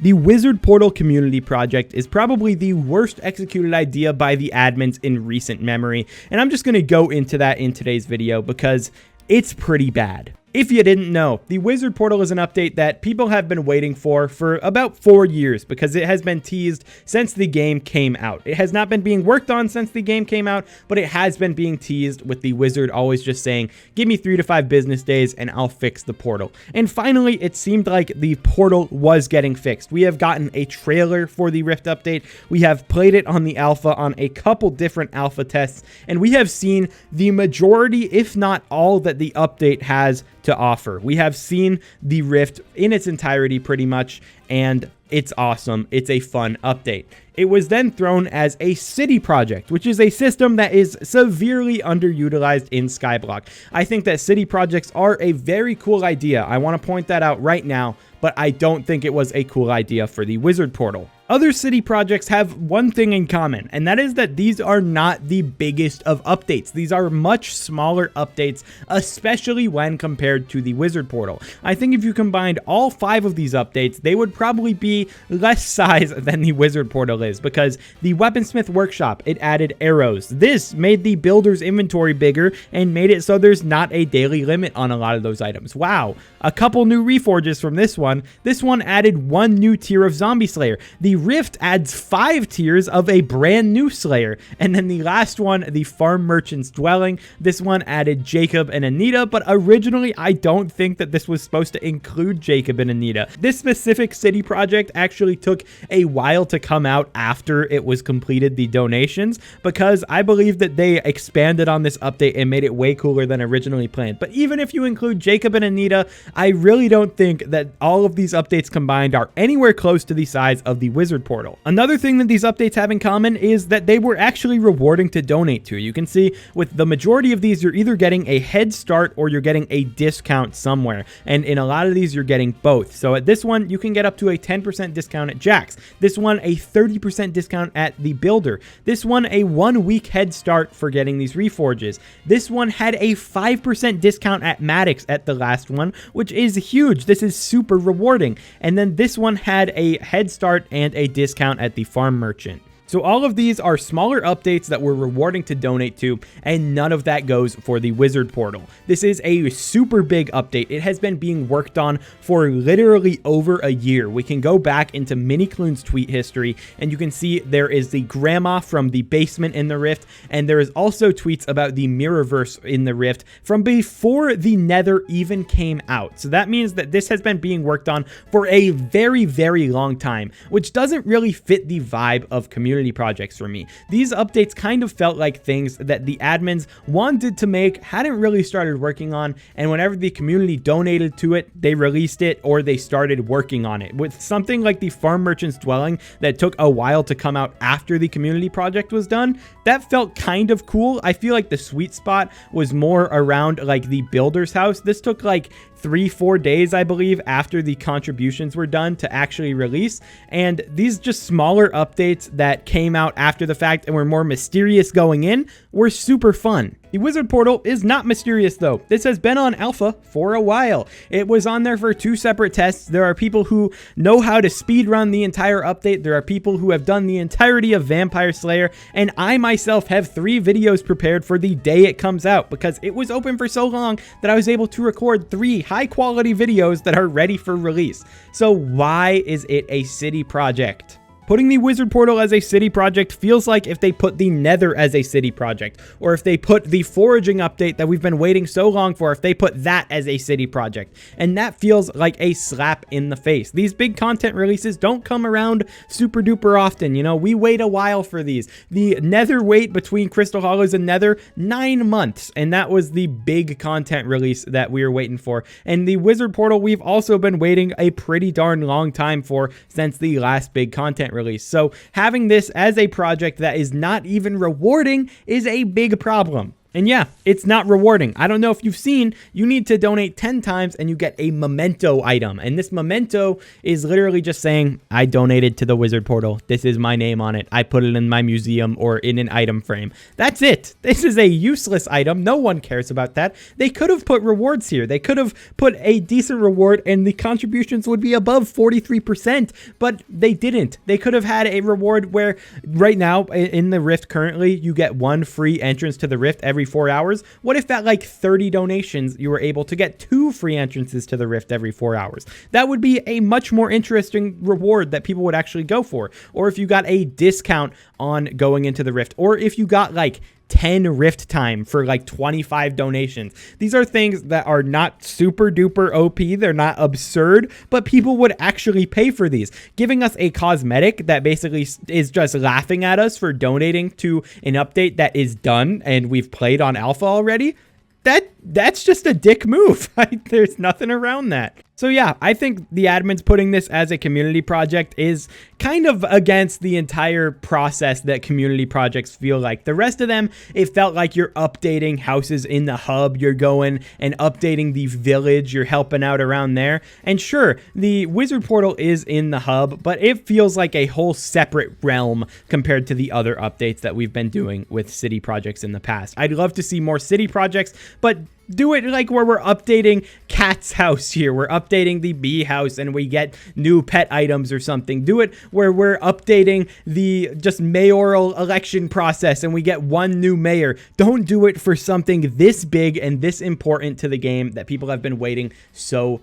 The Wizard Portal community project is probably the worst executed idea by the admins in recent memory, and I'm just going to go into that in today's video because it's pretty bad. If you didn't know, the Wizard Portal is an update that people have been waiting for about 4 years because it has been teased since the game came out. It has not been being worked on since the game came out, but it has been being teased with the Wizard always just saying, give me 3 to 5 business days and I'll fix the portal. And finally, it seemed like the portal was getting fixed. We have gotten a trailer for the Rift update. We have played it on the alpha on a couple different alpha tests, and we have seen the majority, if not all, that the update has to offer. We have seen the Rift in its entirety pretty much, and it's awesome. It's a fun update. It was then thrown as a city project, which is a system that is severely underutilized in Skyblock. I think that city projects are a very cool idea. I want to point that out right now, but I don't think it was a cool idea for the Wizard Portal. Other city projects have one thing in common, and that is that these are not the biggest of updates. These are much smaller updates, especially when compared to the Wizard Portal. I think if you combined all 5 of these updates, they would probably be less size than the Wizard Portal is, because the Weaponsmith Workshop, it added arrows. This made the builder's inventory bigger and made it so there's not a daily limit on a lot of those items. Wow. A couple new reforges from this one. This one added 1 new tier of Zombie Slayer. The Rift adds 5 tiers of a brand new Slayer. And then the last one, the Farm Merchant's Dwelling. This one added Jacob and Anita, but originally I don't think that this was supposed to include Jacob and Anita. This specific city project actually took a while to come out after it was completed the donations, because I believe that they expanded on this update and made it way cooler than originally planned. But even if you include Jacob and Anita, I really don't think that all of these updates combined are anywhere close to the size of the Wizard Portal. Another thing that these updates have in common is that they were actually rewarding to donate to. You can see with the majority of these, you're either getting a head start or you're getting a discount somewhere. And in a lot of these, you're getting both. So at this one, you can get up to a 10% discount at Jax. This one, a 30% discount at the Builder. This one, a 1-week head start for getting these reforges. This one had a 5% discount at Maddox at the last one, which is huge. This is super rewarding. And then this one had a head start and a discount at the Farm Merchant. So all of these are smaller updates that we're rewarding to donate to, and none of that goes for the Wizard Portal. This is a super big update. It has been being worked on for literally over a year. We can go back into Minikloon's tweet history, and you can see there is the grandma from the basement in the Rift, and there is also tweets about the Mirrorverse in the Rift from before the Nether even came out. So that means that this has been being worked on for a very, very long time, which doesn't really fit the vibe of community projects for me. These updates kind of felt like things that the admins wanted to make, hadn't really started working on, and whenever the community donated to it, they released it or they started working on it. With something like the Farm Merchant's Dwelling that took a while to come out after the community project was done, that felt kind of cool. I feel like the sweet spot was more around like the Builder's House. This took like 3-4 days, I believe, after the contributions were done to actually release. And these just smaller updates that came out after the fact and were more mysterious going in were super fun. The Wizard Portal is not mysterious though. This has been on alpha for a while. It was on there for 2 separate tests. There are people who know how to speedrun the entire update. There are people who have done the entirety of Vampire Slayer, and I myself have 3 videos prepared for the day it comes out because it was open for so long that I was able to record 3 high quality videos that are ready for release. So why is it a city project? Putting the Wizard Portal as a city project feels like if they put the Nether as a city project, or if they put the foraging update that we've been waiting so long for, if they put that as a city project. And that feels like a slap in the face. These big content releases don't come around super duper often. You know, we wait a while for these. The Nether wait between Crystal Hollows and Nether, 9 months. And that was the big content release that we were waiting for. And the Wizard Portal, we've also been waiting a pretty darn long time for since the last big content release. So having this as a project that is not even rewarding is a big problem. And yeah, it's not rewarding. I don't know if you've seen, you need to donate 10 times and you get a memento item. And this memento is literally just saying, I donated to the wizard portal. This is my name on it. I put it in my museum or in an item frame. That's it. This is a useless item. No one cares about that. They could have put rewards here. They could have put a decent reward and the contributions would be above 43%, but they didn't. They could have had a reward where right now in the Rift currently, you get one free entrance to the Rift every 4 hours. What if at like 30 donations, you were able to get 2 free entrances to the Rift every 4 hours? That would be a much more interesting reward that people would actually go for. Or if you got a discount on going into the Rift, or if you got like 10 Rift time for like 25 donations. These are things that are not super duper OP. They're not absurd, but people would actually pay for these. Giving us a cosmetic that basically is just laughing at us for donating to an update that is done and we've played on alpha already. That's just a dick move. There's nothing around that. So yeah, I think the admins putting this as a community project is kind of against the entire process that community projects feel like. The rest of them, it felt like you're updating houses in the hub, you're going and updating the village, you're helping out around there. And sure, the wizard portal is in the hub, but it feels like a whole separate realm compared to the other updates that we've been doing with city projects in the past. I'd love to see more city projects, but do it like where we're updating Cat's house here. We're updating the bee house and we get new pet items or something. Do it where we're updating the just mayoral election process and we get one new mayor. Don't do it for something this big and this important to the game that people have been waiting so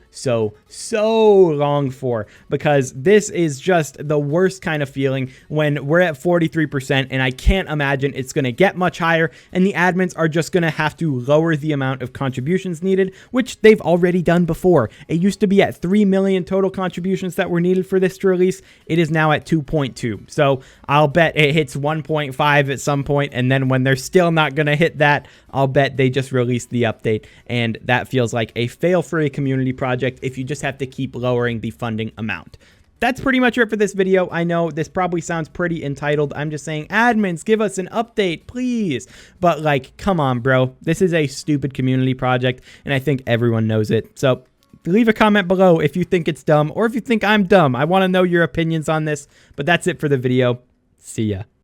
long for, because this is just the worst kind of feeling when we're at 43% and I can't imagine it's going to get much higher and the admins are just going to have to lower the amount of contributions needed, which they've already done before. It used to be at 3 million total contributions that were needed for this to release. It is now at 2.2. So I'll bet it hits 1.5 at some point, and then when they're still not going to hit that, I'll bet they just released the update, and that feels like a fail for a community project if you just have to keep lowering the funding amount. That's pretty much it for this video. I know this probably sounds pretty entitled. I'm just saying, admins, give us an update, please. But like, come on, bro. This is a stupid community project, and I think everyone knows it. So leave a comment below if you think it's dumb or if you think I'm dumb. I want to know your opinions on this, but that's it for the video. See ya.